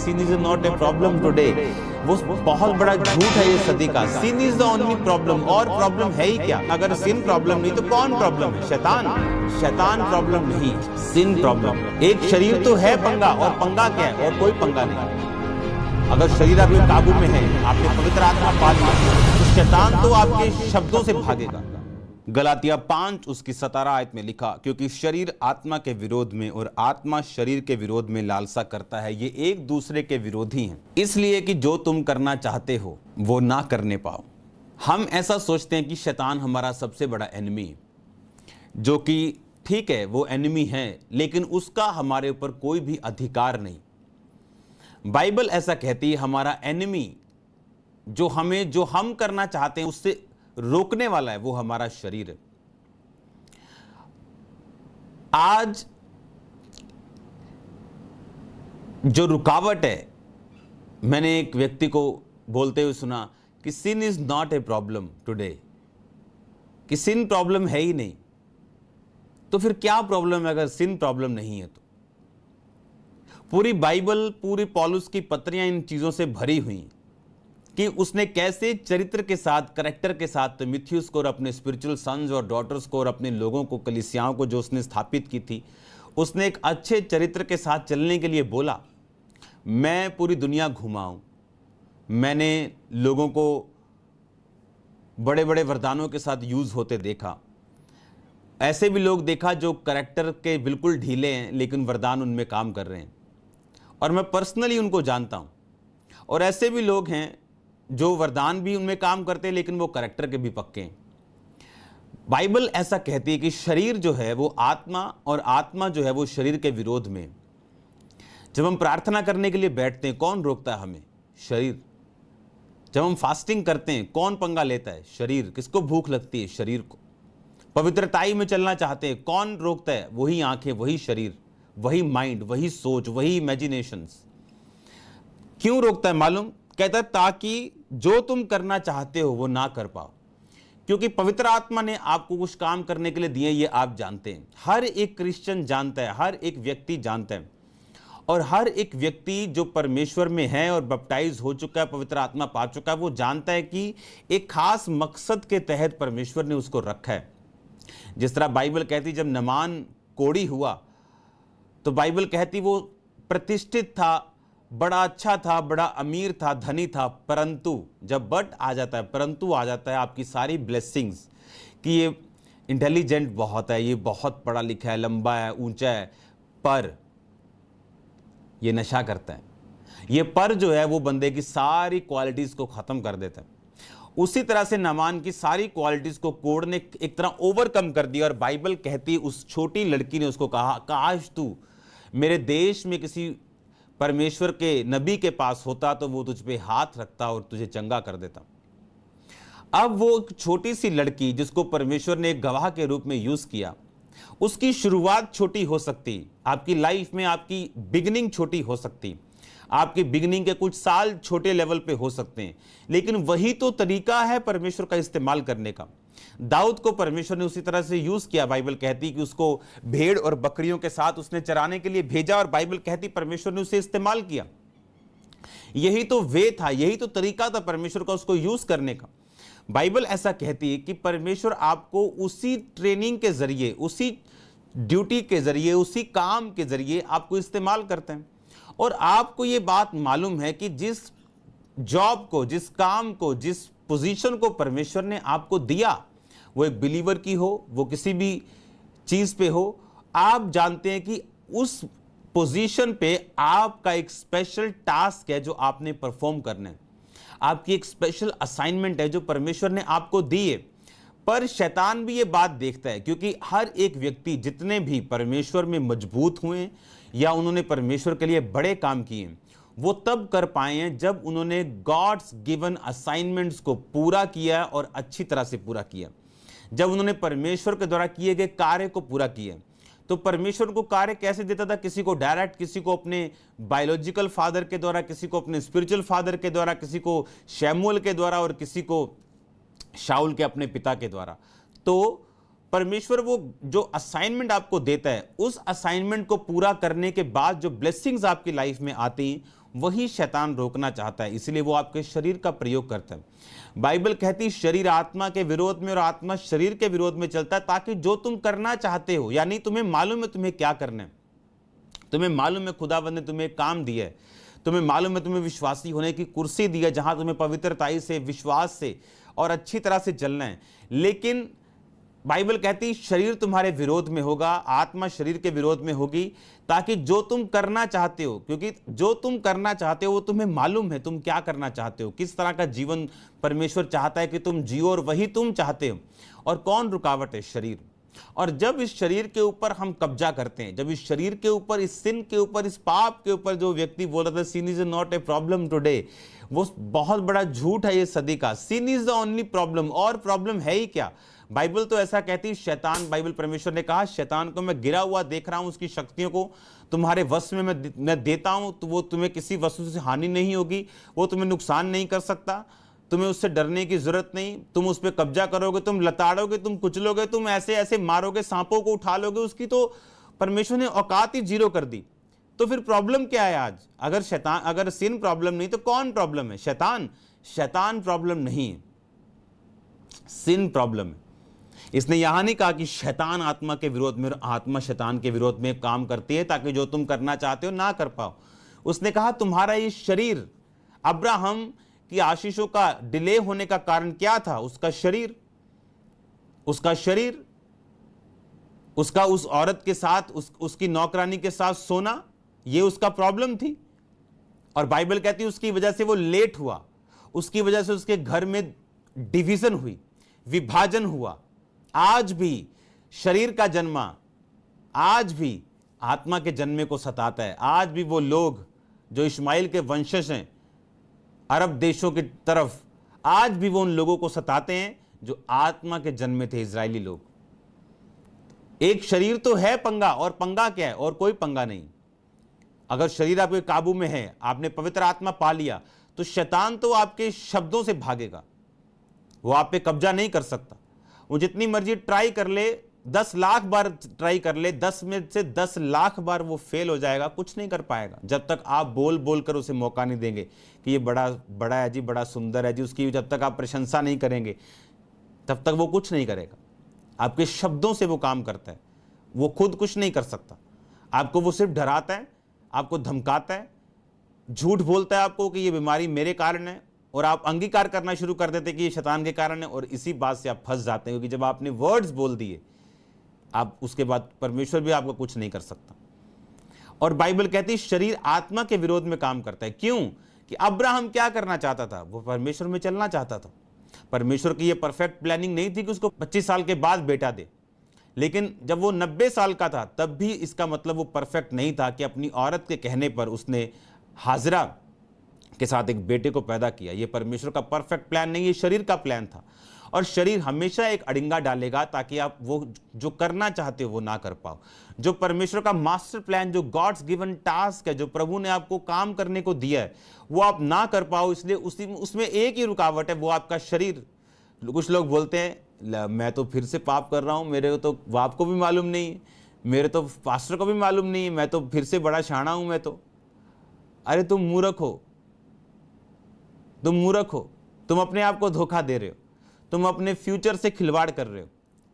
sin is not a problem today, वो बहुत बड़ा झूठ है ये सदी का। sin is the only problem, और प्रॉब्लम है ही क्या? अगर sin प्रॉब्लम नहीं तो कौन प्रॉब्लम है? शैतान। शैतान प्रॉब्लम नहीं, sin प्रॉब्लम। एक शरीर तो है पंगा, और पंगा क्या है? और कोई पंगा नहीं। अगर शरीर आपके काबू में है, आपने पवित्र आत्मा पा लिया, तो शैतान तो आपके शब्दों से भागेगा। गलातिया 5 उसकी 17 आयत में लिखा, क्योंकि शरीर आत्मा के विरोध में और आत्मा शरीर के विरोध में लालसा करता है, ये एक दूसरे के विरोधी हैं, इसलिए कि जो तुम करना चाहते हो वो ना करने पाओ। हम ऐसा सोचते हैं कि शैतान हमारा सबसे बड़ा एनिमी है, जो कि ठीक है वो एनिमी है, लेकिन उसका हमारे ऊपर कोई भी अधिकार नहीं। बाइबल ऐसा कहती है हमारा एनिमी जो हम करना चाहते हैं उससे रोकने वाला है, वो हमारा शरीर है। आज जो रुकावट है, मैंने एक व्यक्ति को बोलते हुए सुना कि sin is not a problem today, कि सिन प्रॉब्लम है ही नहीं। तो फिर क्या प्रॉब्लम है अगर सिन प्रॉब्लम नहीं है? तो पूरी बाइबल, पूरी पौलुस की पत्रियां इन चीजों से भरी हुई कि उसने कैसे चरित्र के साथ, करैक्टर के साथ तिमुथियुस को और अपने स्पिरिचुअल सन्स और डॉटर्स को और अपने लोगों को, कलीसियाओं को जो उसने स्थापित की थी, उसने एक अच्छे चरित्र के साथ चलने के लिए बोला। मैं पूरी दुनिया घुमा हूं, मैंने लोगों को बड़े बड़े वरदानों के साथ यूज होते देखा, ऐसे भी लोग देखा जो करैक्टर के बिल्कुल ढीले हैं लेकिन वरदान उनमें काम कर रहे हैं, और मैं पर्सनली उनको जानता हूं। और ऐसे भी लोग हैं जो वरदान भी उनमें काम करते हैं लेकिन वो करैक्टर के भी पक्के हैं। बाइबल ऐसा कहती है कि शरीर जो है वो आत्मा, और आत्मा जो है वो शरीर के विरोध में। जब हम प्रार्थना करने के लिए बैठते हैं, कौन रोकता है हमें? शरीर। जब हम फास्टिंग करते हैं, कौन पंगा लेता है? शरीर। किसको भूख लगती है? शरीर को। पवित्रताई में चलना चाहते हैं, कौन रोकता है? वही आंखें, वही शरीर, वही माइंड, वही सोच, वही इमेजिनेशंस। क्यों रोकता है मालूम? कहता है ताकि जो तुम करना चाहते हो वो ना कर पाओ। क्योंकि पवित्र आत्मा ने आपको कुछ काम करने के लिए दिए, ये आप जानते हैं। हर एक क्रिश्चियन जानता है, हर एक व्यक्ति जानता है, और हर एक व्यक्ति जो परमेश्वर में है और बपटाइज हो चुका है, पवित्र आत्मा पा चुका है, वो जानता है कि एक खास मकसद के तहत परमेश्वर ने उसको रखा है। जिस तरह बाइबल कहती, जब नमान कोढ़ी हुआ तो बाइबल कहती वो प्रतिष्ठित था, बड़ा अच्छा था, बड़ा अमीर था, धनी था, परंतु जब बट आ जाता है, परंतु आ जाता है आपकी सारी ब्लेसिंग्स, कि ये इंटेलिजेंट बहुत है, ये बहुत पढ़ा लिखा है, लंबा है, ऊंचा है, पर ये नशा करता है। ये पर जो है वो बंदे की सारी क्वालिटीज को खत्म कर देता है। उसी तरह से नामान की सारी क्वालिटीज को कोढ़ ने एक तरह ओवरकम कर दिया, और बाइबल कहती उस छोटी लड़की ने उसको कहा, काश तू मेरे देश में किसी परमेश्वर के नबी के पास होता तो वो तुझ पे हाथ रखता और तुझे चंगा कर देता। अब वो एक छोटी सी लड़की जिसको परमेश्वर ने एक गवाह के रूप में यूज किया, उसकी शुरुआत छोटी हो सकती, आपकी लाइफ में आपकी बिगिनिंग छोटी हो सकती, आपकी बिगिनिंग के कुछ साल छोटे लेवल पे हो सकते हैं, लेकिन वही तो तरीका है परमेश्वर का इस्तेमाल करने का। दाऊद को परमेश्वर ने उसी तरह से यूज किया। बाइबल कहती कि उसको भेड़ और बकरियों के साथ उसने चराने के लिए भेजा, और बाइबल कहती परमेश्वर ने उसे इस्तेमाल किया। यही तो वे था, यही तो तरीका था परमेश्वर का उसको यूज करने का। बाइबल ऐसा कहती है कि परमेश्वर आपको उसी ट्रेनिंग के जरिए, उसी ड्यूटी के जरिए, उसी काम के जरिए आपको इस्तेमाल करते हैं। और आपको ये बात मालूम है कि जिस जॉब को, जिस काम को, जिस पोजीशन को परमेश्वर ने आपको दिया, वो एक बिलीवर की हो, वो किसी भी चीज पे हो, आप जानते हैं कि उस पोजीशन पे आपका एक स्पेशल टास्क है जो आपने परफॉर्म करना है, आपकी एक स्पेशल असाइनमेंट है जो परमेश्वर ने आपको दी है। पर शैतान भी ये बात देखता है, क्योंकि हर एक व्यक्ति जितने भी परमेश्वर में मजबूत हुए या उन्होंने परमेश्वर के लिए बड़े काम किए, वो तब कर पाए हैं जब उन्होंने गॉड्स गिवन असाइनमेंट्स को पूरा किया और अच्छी तरह से पूरा किया, जब उन्होंने परमेश्वर के द्वारा किए गए कार्य को पूरा किया। तो परमेश्वर को कार्य कैसे देता था? किसी को डायरेक्ट, किसी को अपने बायोलॉजिकल फादर के द्वारा, किसी को अपने स्पिरिचुअल फादर के द्वारा, किसी को शैमुएल के द्वारा और किसी को शाऊल के अपने पिता के द्वारा। तो परमेश्वर वो जो असाइनमेंट आपको देता है, उस असाइनमेंट को पूरा करने के बाद जो ब्लेसिंग्स आपकी लाइफ में आती हैं, वही शैतान रोकना चाहता है, इसलिए वो आपके शरीर का प्रयोग करता है। बाइबल कहती है शरीर आत्मा के विरोध में और आत्मा शरीर के विरोध में चलता है, ताकि जो तुम करना चाहते हो, यानी तुम्हें मालूम है तुम्हें क्या करना है, तुम्हें मालूम है खुदावंद ने तुम्हें काम दिया है, तुम्हें मालूम है तुम्हें विश्वासी होने की कुर्सी दी है जहां तुम्हें पवित्रताई से, विश्वास से और अच्छी तरह से चलना है, लेकिन बाइबल कहती शरीर तुम्हारे विरोध में होगा, आत्मा शरीर के विरोध में होगी, ताकि जो तुम करना चाहते हो, क्योंकि जो तुम करना चाहते हो वो तुम्हें मालूम है तुम क्या करना चाहते हो, किस तरह का जीवन परमेश्वर चाहता है कि तुम जियो और वही तुम चाहते हो। और कौन रुकावट है? शरीर। और जब इस शरीर के ऊपर हम कब्जा करते हैं, जब इस शरीर के ऊपर, इस सिन के ऊपर, इस पाप के ऊपर, जो व्यक्ति बोल रहा था sin is not a problem today, वो बहुत बड़ा झूठ है ये सदी का। Sin is the only problem, और प्रॉब्लम है ही क्या? बाइबल तो ऐसा कहती है, शैतान, बाइबल परमेश्वर ने कहा शैतान को मैं गिरा हुआ देख रहा हूं, उसकी शक्तियों को तुम्हारे वश में मैं देता हूं, तो वो तुम्हें किसी वस्तु से हानि नहीं होगी, वो तुम्हें नुकसान नहीं कर सकता, तुम्हें उससे डरने की जरूरत नहीं, तुम उस पर कब्जा करोगे, तुम लताड़ोगे, तुम कुचलोगे, तुम ऐसे ऐसे मारोगे, सांपों को उठा लोगे, उसकी तो परमेश्वर ने औकात ही जीरो कर दी। तो फिर प्रॉब्लम क्या है आज? अगर सिन प्रॉब्लम नहीं तो कौन प्रॉब्लम है? शैतान। शैतान प्रॉब्लम नहीं है, सिन प्रॉब्लम है। इसने यहां नहीं कहा कि शैतान आत्मा के विरोध में और आत्मा शैतान के विरोध में काम करती है ताकि जो तुम करना चाहते हो ना कर पाओ। उसने कहा तुम्हारा ये शरीर, अब्राहम की आशीषों का डिले होने का कारण क्या था? उसका शरीर, उसका उस औरत के साथ, उसकी नौकरानी के साथ सोना, ये उसका प्रॉब्लम थी। और बाइबल कहती है उसकी वजह से वो लेट हुआ, उसकी वजह से उसके घर में डिवीजन हुई, विभाजन हुआ। आज भी शरीर का जन्मा, आज भी आत्मा के जन्मे को सताता है। आज भी वो लोग जो इश्माइल के वंशज हैं अरब देशों की तरफ, आज भी वो उन लोगों को सताते हैं जो आत्मा के जन्मे थे, इजरायली लोग। एक शरीर तो है पंगा, और पंगा क्या है? और कोई पंगा नहीं। अगर शरीर आपके काबू में है, आपने पवित्र आत्मा पा लिया, तो शैतान तो आपके शब्दों से भागेगा, वो आप पे कब्जा नहीं कर सकता। वो जितनी मर्जी ट्राई कर ले, 10 लाख बार ट्राई कर ले, 10 में से 10 लाख बार वो फेल हो जाएगा, कुछ नहीं कर पाएगा, जब तक आप बोल बोल कर उसे मौका नहीं देंगे कि ये बड़ा बड़ा है जी, बड़ा सुंदर है जी। उसकी जब तक आप प्रशंसा नहीं करेंगे तब तक वो कुछ नहीं करेगा। आपके शब्दों से वो काम करता है, वो खुद कुछ नहीं कर सकता। आपको वो सिर्फ डराता है, आपको धमकाता है, झूठ बोलता है आपको कि ये बीमारी मेरे कारण है, और आप अंगीकार करना शुरू कर देते कि ये शैतान के कारण है, और इसी बात से आप फंस जाते हैं, क्योंकि जब आपने वर्ड्स बोल दिए, आप उसके बाद परमेश्वर भी आपको कुछ नहीं कर सकता। और बाइबल कहती है शरीर आत्मा के विरोध में काम करता है। क्यों? कि अब्राहम क्या करना चाहता था? वो परमेश्वर में चलना चाहता था। परमेश्वर की ये परफेक्ट प्लानिंग नहीं थी कि उसको 25 साल के बाद बेटा दे, लेकिन जब वो 90 साल का था तब भी इसका मतलब वो परफेक्ट नहीं था कि अपनी औरत के कहने पर उसने हाजरा के साथ एक बेटे को पैदा किया। ये परमेश्वर का परफेक्ट प्लान नहीं, ये शरीर का प्लान था। और शरीर हमेशा एक अड़िंगा डालेगा ताकि आप वो जो करना चाहते हो वो ना कर पाओ। जो परमेश्वर का मास्टर प्लान, जो गॉड्स गिवन टास्क है, जो प्रभु ने आपको काम करने को दिया है, वो आप ना कर पाओ, इसलिए उसमें एक ही रुकावट है, वो आपका शरीर। कुछ लोग बोलते हैं मैं तो फिर से पाप कर रहा हूं, मेरे तो बाप को भी मालूम नहीं है, मेरे तो पास्टर को भी मालूम नहीं है, मैं तो फिर से बड़ा शाना हूं मैं तो। अरे तुम मूर्ख हो, तुम मूर्ख हो, तुम अपने आप को धोखा दे रहे हो, तुम अपने फ्यूचर से खिलवाड़ कर रहे हो,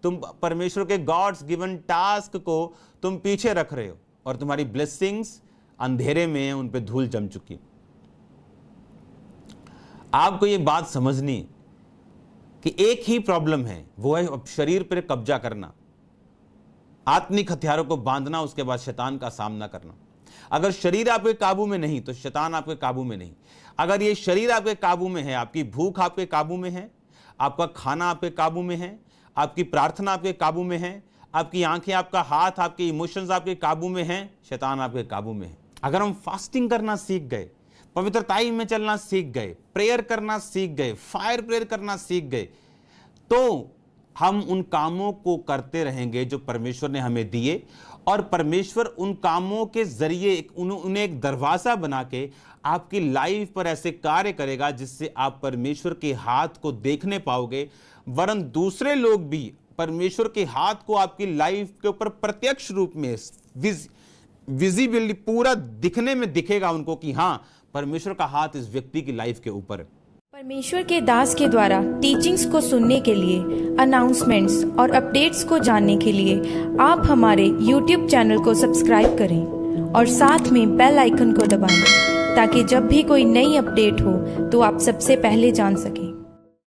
तुम परमेश्वर के गॉड्स गिवन टास्क को तुम पीछे रख रहे हो, और तुम्हारी ब्लेसिंग्स अंधेरे में है, उन पे धूल जम चुकी। आपको ये बात समझनी कि एक ही प्रॉब्लम है, वो है शरीर पर कब्जा करना, आत्मिक हथियारों को बांधना, उसके बाद शैतान का सामना करना। अगर शरीर आपके काबू में नहीं तो शैतान आपके काबू में नहीं। अगर ये शरीर आपके काबू में है, आपकी भूख आपके काबू में है, आपका खाना आपके काबू में है, आपकी प्रार्थना आपके काबू में है, आपकी आंखें, आपका हाथ, आपके इमोशंस आपके काबू में हैं, शैतान आपके काबू में है। अगर हम फास्टिंग करना सीख गए, पवित्रताई में चलना सीख गए, प्रेयर करना सीख गए, फायर प्रेयर करना सीख गए, तो हम उन कामों को करते रहेंगे जो परमेश्वर ने हमें दिए, और परमेश्वर उन कामों के जरिए उन्हें एक दरवाजा बना के आपकी लाइफ पर ऐसे कार्य करेगा जिससे आप परमेश्वर के हाथ को देखने पाओगे, वरन दूसरे लोग भी परमेश्वर के हाथ को आपकी लाइफ के ऊपर प्रत्यक्ष रूप में विजिबिलिटी पूरा दिखने में दिखेगा उनको कि हाँ, परमेश्वर का हाथ इस व्यक्ति की लाइफ के ऊपर है। परमेश्वर के दास के द्वारा टीचिंग्स को सुनने के लिए, अनाउंसमेंट्स और अपडेट्स को जानने के लिए आप हमारे YouTube चैनल को सब्सक्राइब करें और साथ में बेल आइकन को दबाएं ताकि जब भी कोई नई अपडेट हो तो आप सबसे पहले जान सकें।